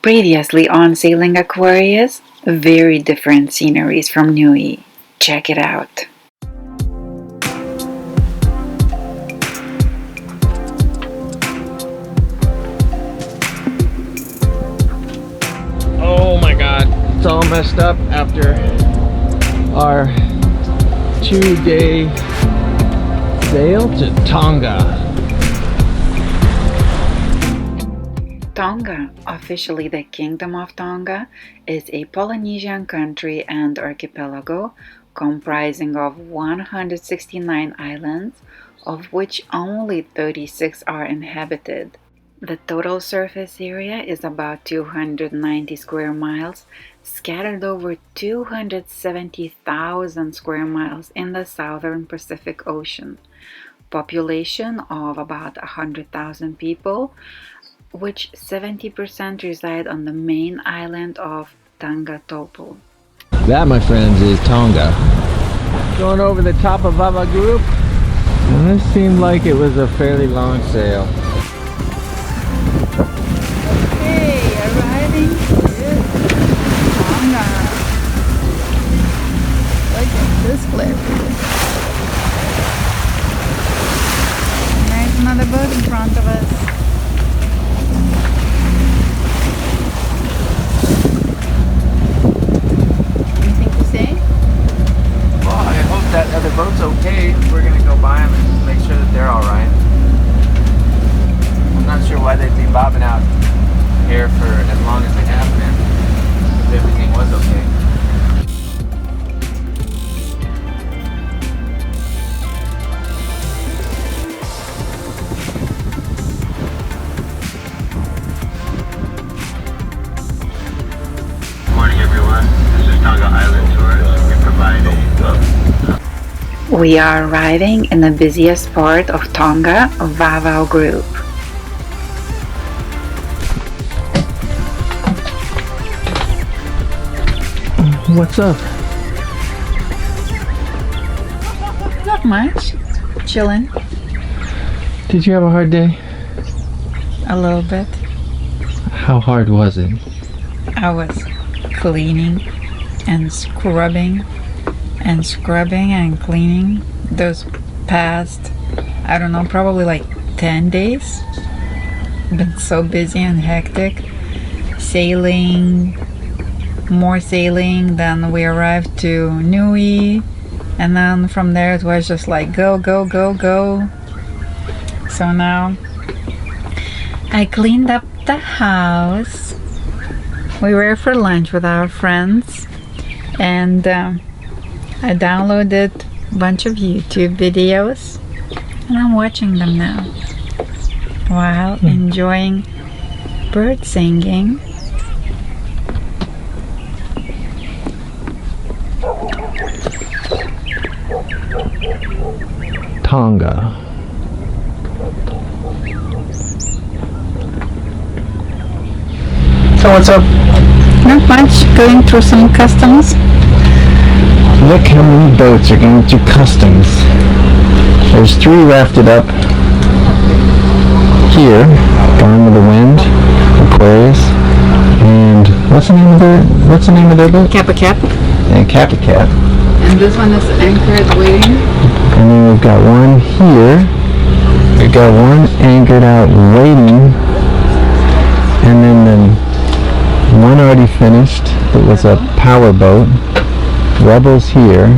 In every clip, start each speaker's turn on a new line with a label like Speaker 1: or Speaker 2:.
Speaker 1: Previously on Sailing Aquarius, very different sceneries from Nui. Check it out.
Speaker 2: Oh my god, it's all messed up after our 2-day sail to Tonga.
Speaker 1: Tonga, officially the Kingdom of Tonga, is a Polynesian country and archipelago comprising of 169 islands, of which only 36 are inhabited. The total surface area is about 290 square miles, scattered over 270,000 square miles in the southern Pacific Ocean. Population of about 100,000 people, which 70% reside on the main island of Tongatopu.
Speaker 2: That, my friends, is Tonga. Going over the top of Vava Group, and this seemed like it was a fairly long sail.
Speaker 1: Okay, arriving in Tonga. Look at this cliff. There's another boat in front of us.
Speaker 2: That other boat's okay. We're gonna go by them and make sure that they're alright. I'm not sure why they'd be bobbing out here for as long as they have been, if everything was okay.
Speaker 3: Good morning, everyone. This is Tonga Island Tours. We provide
Speaker 1: We are arriving in the busiest part of Tonga, Vava Group.
Speaker 2: What's up?
Speaker 1: Not much. Chilling.
Speaker 2: Did you have a hard day?
Speaker 1: A little bit.
Speaker 2: How hard was it?
Speaker 1: I was cleaning and scrubbing and cleaning those past, I don't know, probably like 10 days. Been so busy and hectic. Sailing, more sailing, then we arrived to Nui, and then from there it was just like go, go, go, go. So now I cleaned up the house. We were for lunch with our friends, and I downloaded a bunch of YouTube videos, and I'm watching them now while enjoying bird singing.
Speaker 2: Tonga. So what's up?
Speaker 1: Not much, going through some customs.
Speaker 2: Look how many boats are going through customs. There's 3 rafted up here, Gone with the Wind, Aquarius, and what's the name of their boat?
Speaker 1: Kappa Cap.
Speaker 2: And Kappa Cap.
Speaker 1: And this one is anchored waiting.
Speaker 2: And then we've got one here. We've got one anchored out waiting. And then the one already finished. It was a power boat. Rebels here,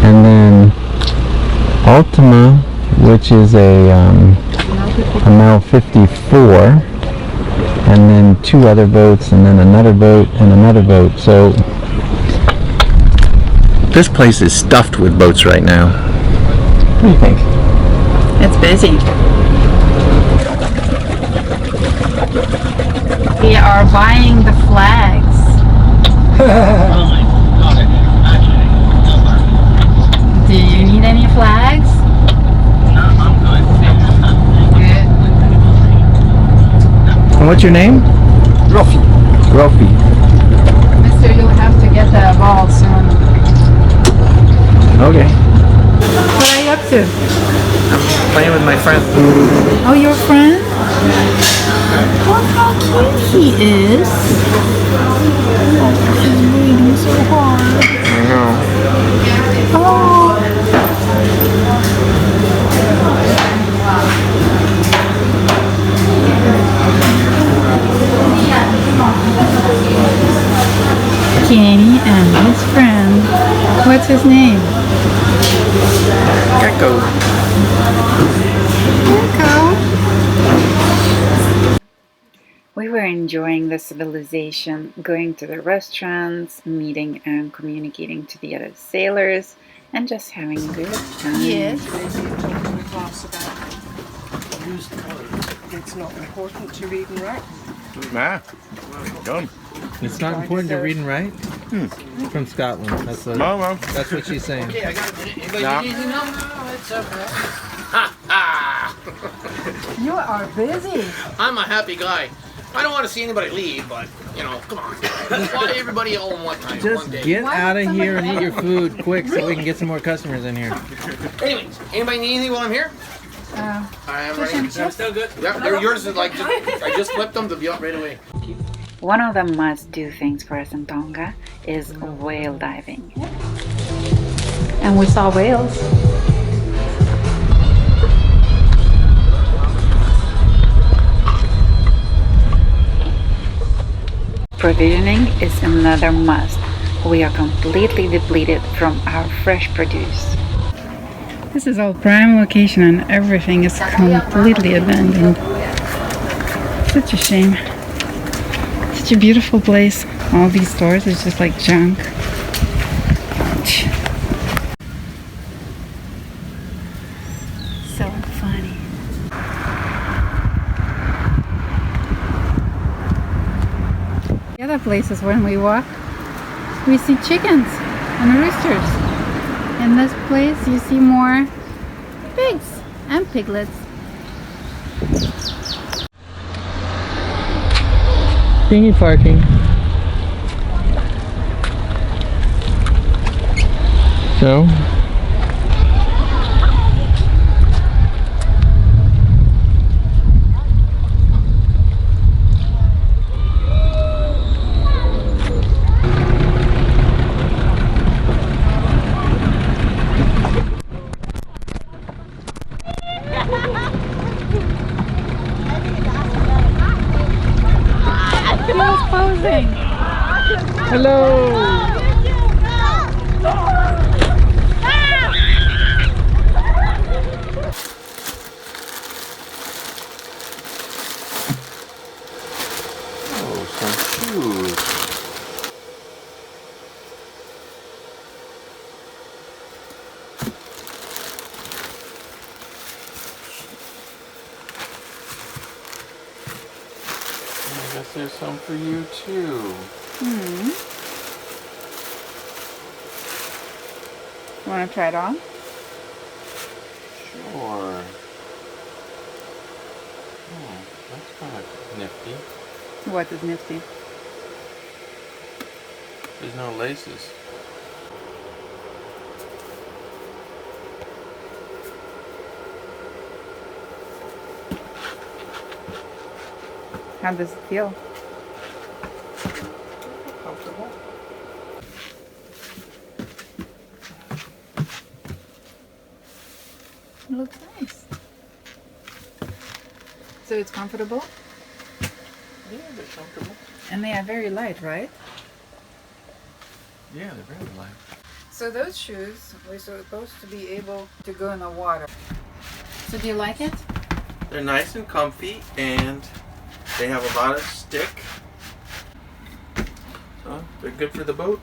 Speaker 2: and then Ultima, which is a Mel 54, and then 2 other boats, and then another boat and another boat. So this place is stuffed with boats right now. What do you think?
Speaker 1: It's busy. We are buying the flags. Do you need any flags? Good.
Speaker 2: And what's your name? Rofi. Rofi.
Speaker 1: Mister, you'll have to get a ball soon.
Speaker 2: Okay.
Speaker 1: What are you up to?
Speaker 2: I'm playing with my friend.
Speaker 1: Oh, your friend? Look how cute he is. He's breathing so hard.
Speaker 2: I know.
Speaker 1: Oh. Kenny and his friend. What's his name?
Speaker 2: Gecko.
Speaker 1: Gecko. We were enjoying the civilization, going to the restaurants, meeting and communicating to the other sailors, and just having a good time.
Speaker 4: Yes. Used color. It's not important to read and write.
Speaker 2: Nah. Done.
Speaker 5: It's not important to read and write? From Scotland. That's what she's saying.
Speaker 4: Okay, I got it. Anybody
Speaker 2: No.
Speaker 4: need anything else? No, it's okay.
Speaker 1: You are busy.
Speaker 4: I'm a happy guy. I don't want to see anybody leave, but, you know, come on. Why everybody all in one time, one
Speaker 5: Just
Speaker 4: day?
Speaker 5: get out of here and eat your food quick so we can get some more customers in here.
Speaker 4: Anyways, anybody need anything while I'm here? I am ready. I'm still good. Yeah, they're yours. Is like I just flipped them to be up right away.
Speaker 1: One of the must-do things for us in Tonga is whale diving. And we saw whales. Provisioning is another must. We are completely depleted from our fresh produce. This is our prime location and everything is completely abandoned. Such a shame. Such a beautiful place. All these stores is just like junk. Ouch. So funny. The other places when we walk, we see chickens and roosters. In this place you see more pigs and piglets.
Speaker 5: Dinghy parking.
Speaker 2: So,
Speaker 1: Who's posing?
Speaker 5: Hello!
Speaker 2: oh, some shoes. I guess there's some for you too.
Speaker 1: Want to try it on?
Speaker 2: Sure. Oh, that's kind of nifty.
Speaker 1: What is nifty?
Speaker 2: There's no laces.
Speaker 1: How does it feel?
Speaker 2: Comfortable?
Speaker 1: It looks nice. So it's comfortable?
Speaker 2: Yeah, they're comfortable.
Speaker 1: And they are very light, right?
Speaker 2: Yeah, they're very light.
Speaker 1: So those shoes, we're supposed to be able to go in the water. So do you like it?
Speaker 2: They're nice and comfy, and they have a lot of stick. So they're good for the boat.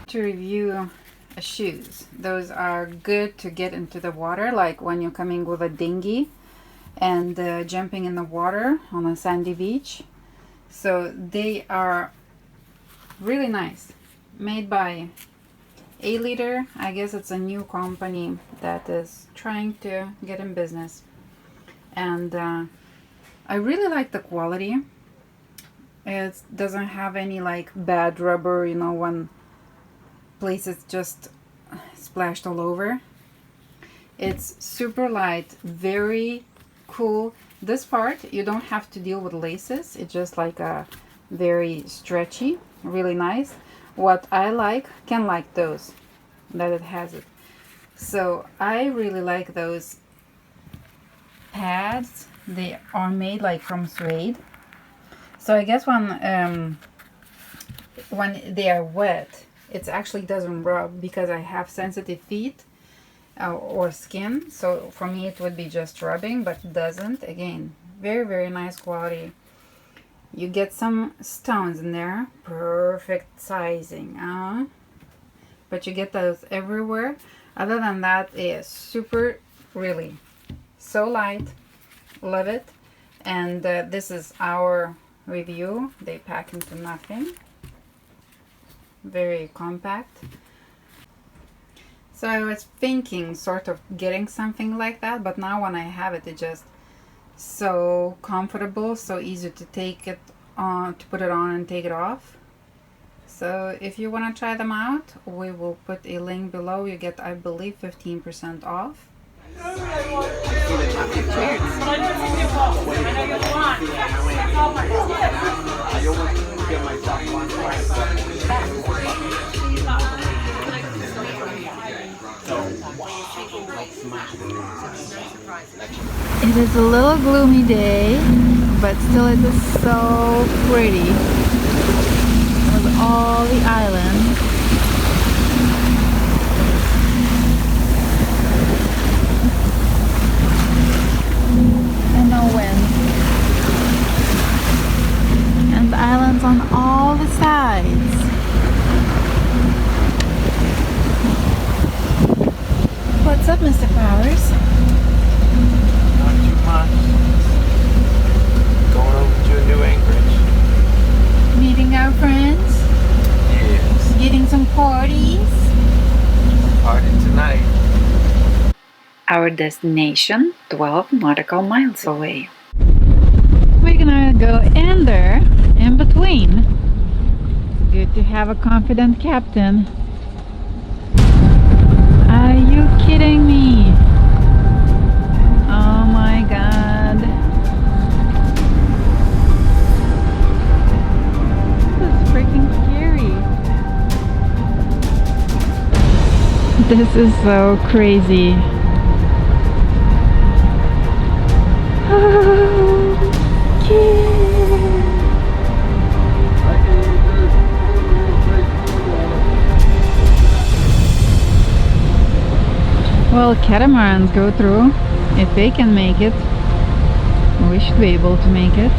Speaker 1: To review shoes, those are good to get into the water, like when you're coming with a dinghy and jumping in the water on a sandy beach. So they are really nice, made by A-Liter. I guess it's a new company that is trying to get in business, and I really like the quality. It doesn't have any like bad rubber, you know, when places just splashed all over. It's super light, very cool, This part, you don't have to deal with laces. It's just like a very stretchy, really nice. What I can like those, that it has it. So I really like those pads. They are made like from suede. So I guess when they are wet, it actually doesn't rub because I have sensitive feet or skin. So for me it would be just rubbing, but it doesn't. Again, very, very nice quality. You get some stones in there, perfect sizing, but you get those everywhere. Other than that, it is super, really so light. Love it. And this is our review. They pack into nothing. Very compact. So I was thinking sort of getting something like that, but now when I have it, it's just so comfortable, so easy to take it on, to put it on and take it off. So if you want to try them out, we will put a link below. You get, I believe, 15% off. It is a little gloomy day, but still it is so pretty with all the islands. And no wind. And the islands on all the sides. What's up, Mr. Powers?
Speaker 2: Not too much. Going over to a new anchorage.
Speaker 1: Meeting our friends?
Speaker 2: Yes.
Speaker 1: Getting some parties?
Speaker 2: Party tonight.
Speaker 1: Our destination, 12 nautical miles away. We're gonna go in there, in between. Good to have a confident captain. Are you kidding me? Oh my god. This is freaking scary. This is so crazy. Well, catamarans go through. If they can make it, we should be able to make it.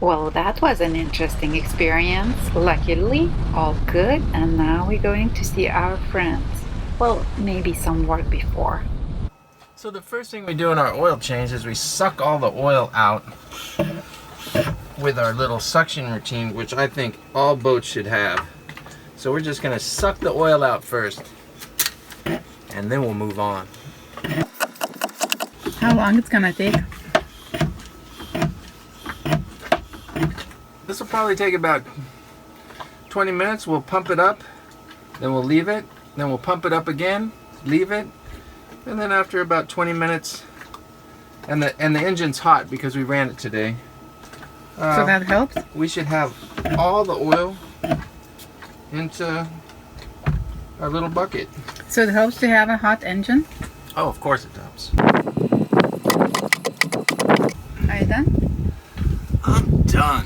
Speaker 1: Well, that was an interesting experience. Luckily, all good, and now we're going to see our friends. Well, maybe some work before.
Speaker 2: So the first thing we do in our oil change is we suck all the oil out with our little suction routine, which I think all boats should have. So we're just gonna suck the oil out first, and then we'll move on.
Speaker 1: How long it's gonna take?
Speaker 2: This will probably take about 20 minutes. We'll pump it up, then we'll leave it, then we'll pump it up again, leave it, and then after about 20 minutes, and the engine's hot because we ran it today.
Speaker 1: So that helps?
Speaker 2: We should have all the oil into our little bucket.
Speaker 1: So it helps to have a hot engine?
Speaker 2: Oh, of course it does.
Speaker 1: Are you done?
Speaker 2: I'm done.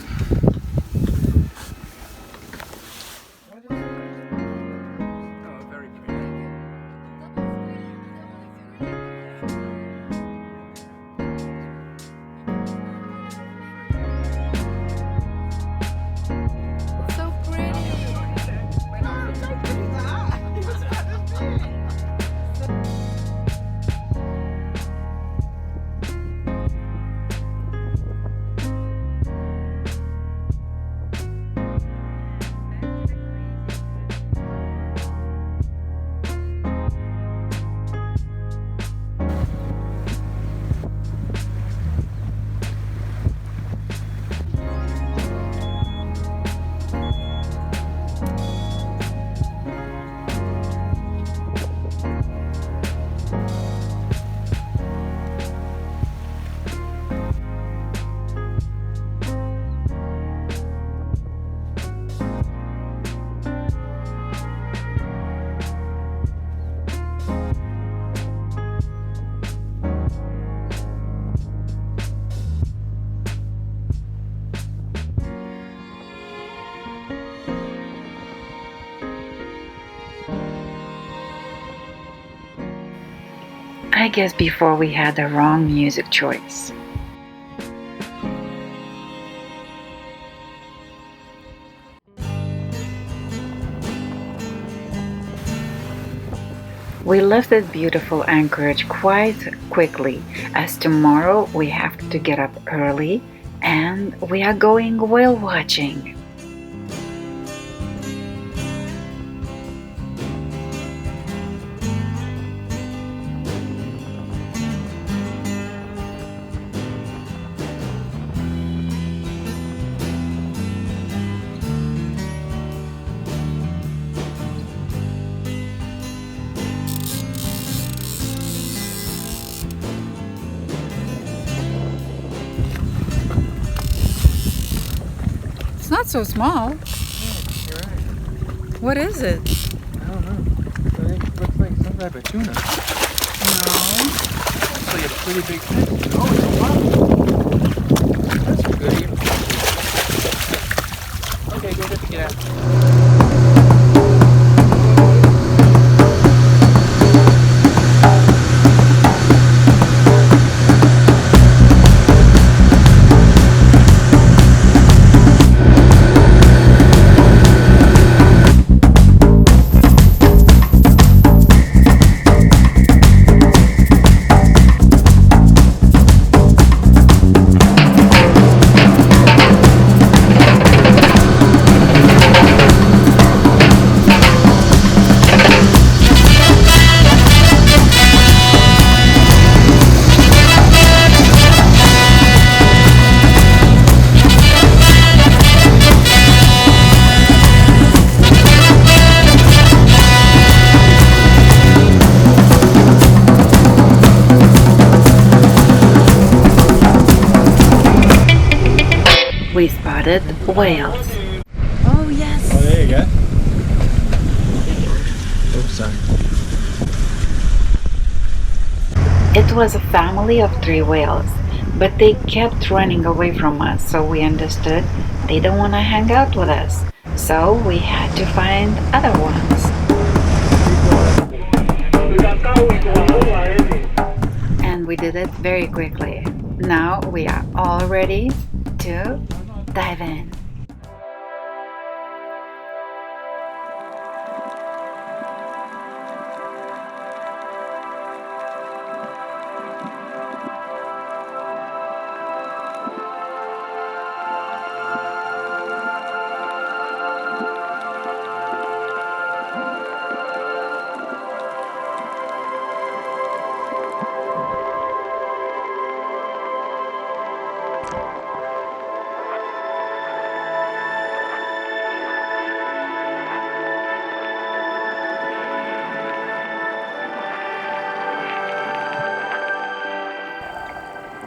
Speaker 1: I guess before we had the wrong music choice. We left this beautiful anchorage quite quickly, as tomorrow we have to get up early and we are going whale watching. It's not so small.
Speaker 5: You're right.
Speaker 1: What is it?
Speaker 5: I don't know. I think it looks like some type of tuna.
Speaker 1: No.
Speaker 5: It's like a pretty big fish. Oh, it's a wow. That's a good eating. Okay, go get the cat.
Speaker 1: We spotted whales. Oh yes!
Speaker 5: Oh, there you go. Oops, sorry.
Speaker 1: It was a family of 3 whales, but they kept running away from us, so we understood they don't want to hang out with us. So we had to find other ones. And we did it very quickly. Now we are all ready to dive in.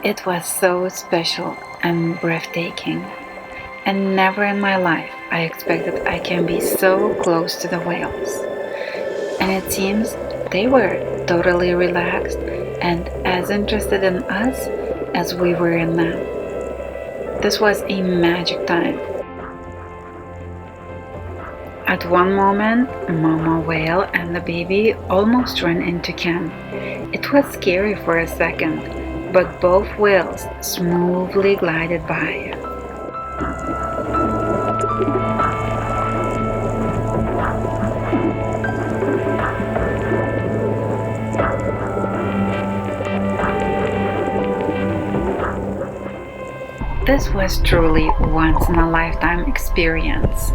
Speaker 1: It was so special and breathtaking, and never in my life I expected I can be so close to the whales. And it seems they were totally relaxed and as interested in us as we were in them. This was a magic time. At one moment, Mama whale and the baby almost ran into Ken. It was scary for a second, but both whales smoothly glided by. This was truly once-in-a-lifetime experience.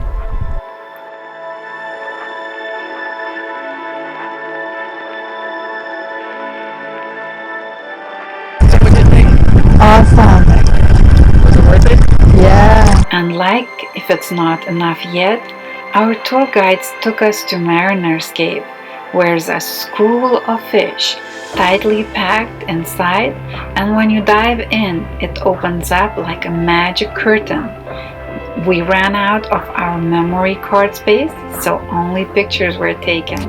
Speaker 6: Awesome.
Speaker 5: Was it worth it?
Speaker 6: Yeah.
Speaker 1: And like if it's not enough yet, our tour guides took us to Mariner's Cave, where there's a school of fish tightly packed inside, and when you dive in, it opens up like a magic curtain. We ran out of our memory card space, so only pictures were taken.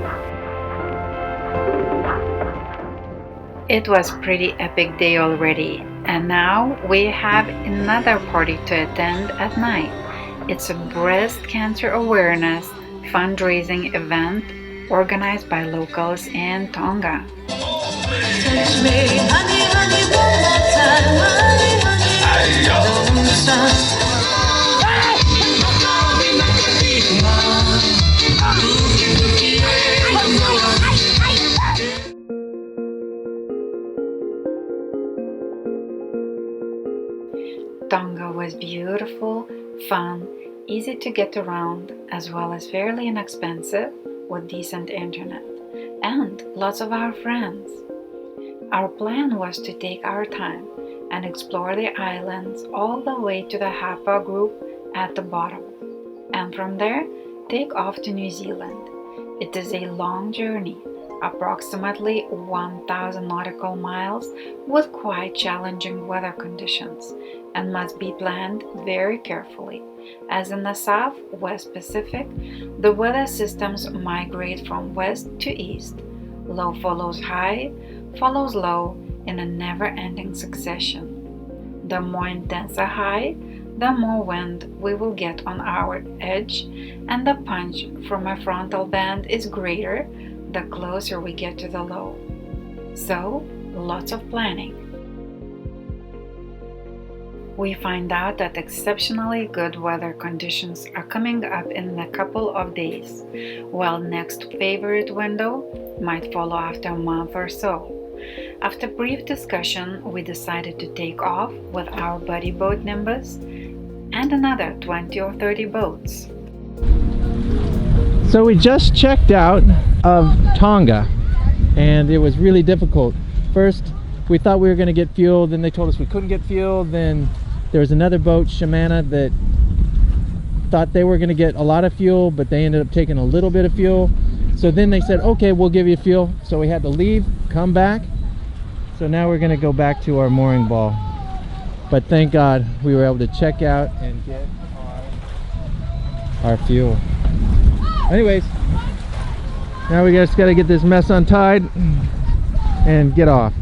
Speaker 1: It was a pretty epic day already, and now we have another party to attend at night. It's a breast cancer awareness fundraising event organized by locals in Tonga.
Speaker 6: Touch me, honey, honey, one more time, honey, honey. Don't stop.
Speaker 1: Tonga was beautiful, fun, easy to get around, as well as fairly inexpensive with decent internet, and lots of our friends. Our plan was to take our time and explore the islands all the way to the Hapa group at the bottom, and from there take off to New Zealand. It is a long journey, approximately 1,000 nautical miles, with quite challenging weather conditions, and must be planned very carefully, as in the South-West Pacific, the weather systems migrate from west to east. Low follows high, follows low in a never-ending succession. The more intense a high, the more wind we will get on our edge, and the punch from a frontal band is greater the closer we get to the low. So, lots of planning. We find out that exceptionally good weather conditions are coming up in a couple of days, while next favorite window might follow after a month or so. After brief discussion, we decided to take off with our buddy boat Nimbus and another 20 or 30 boats.
Speaker 2: So we just checked out of Tonga, and it was really difficult. First, we thought we were going to get fuel, then they told us we couldn't get fuel. Then there was another boat, Shimana, that thought they were going to get a lot of fuel, but they ended up taking a little bit of fuel. So then they said, okay, we'll give you fuel. So we had to leave, come back. So now we're going to go back to our mooring ball. But thank God we were able to check out and get our fuel. Anyways, now we just got to get this mess untied and get off.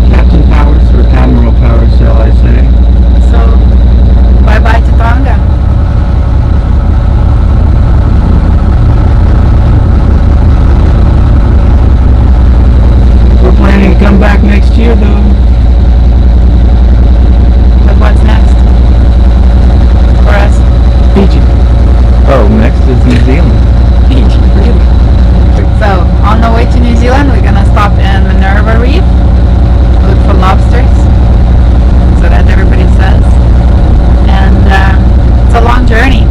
Speaker 2: Captain Powers, or Admiral Powers, shall I say.
Speaker 1: So, bye-bye to Tonga.
Speaker 2: We're planning to come back next year, though.
Speaker 1: But what's next for us?
Speaker 2: Fiji. Oh, next is New Zealand.
Speaker 1: Fiji, really? So, on the way to New Zealand, we're gonna stop in Minerva Reef, look for lobsters, so that everybody says. And it's a long journey.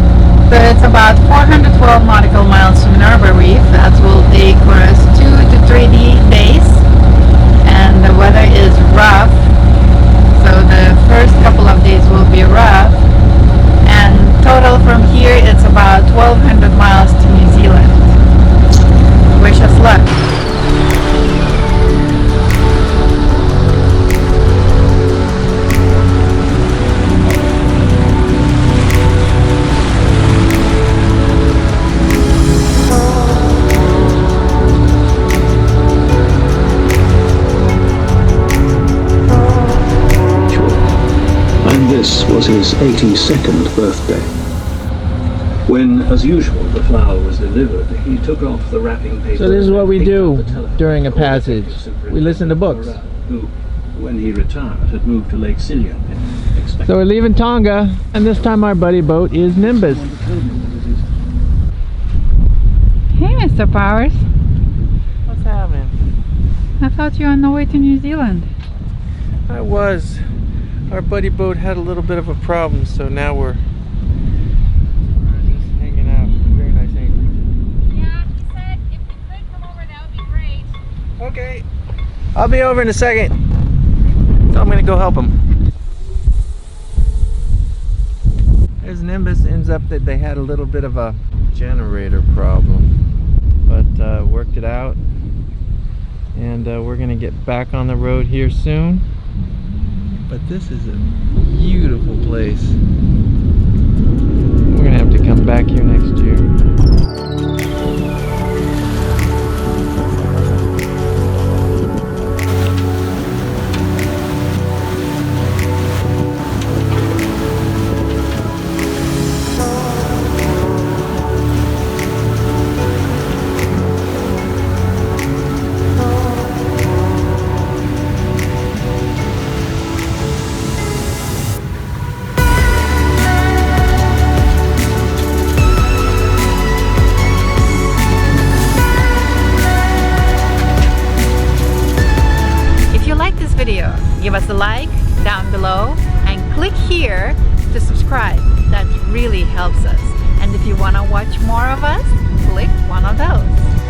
Speaker 1: So it's about 412 nautical miles to Minerva Reef. That will take for us 2 to 3 days. And the weather is rough. So the first couple of days will be rough. And total from here, it's about 1,200 miles to New Zealand. Wish us luck.
Speaker 7: And this was his 82nd birthday. When, as usual, the flower was delivered, he took off the wrapping paper.
Speaker 2: So this is what we do during a passage. We listen to books.
Speaker 7: Who, when he retired, had moved to Lake Silian.
Speaker 2: So we're leaving Tonga, and this time our buddy boat is Nimbus.
Speaker 1: Hey, Mr. Powers.
Speaker 2: What's happening?
Speaker 1: I thought you were on the way to New Zealand.
Speaker 2: I was. Our buddy boat had a little bit of a problem, so now we're just hanging out. Very nice anchorage.
Speaker 8: Yeah, he said if you could come over, that would be great.
Speaker 2: Okay. I'll be over in a second. So I'm gonna go help him. There's Nimbus. Ends up that they had a little bit of a generator problem, but worked it out. And we're gonna get back on the road here soon. But this is a beautiful place. We're gonna have to come back here next year.
Speaker 1: like down below and click here to subscribe. That really helps us. And if you want to watch more of us, click one of those.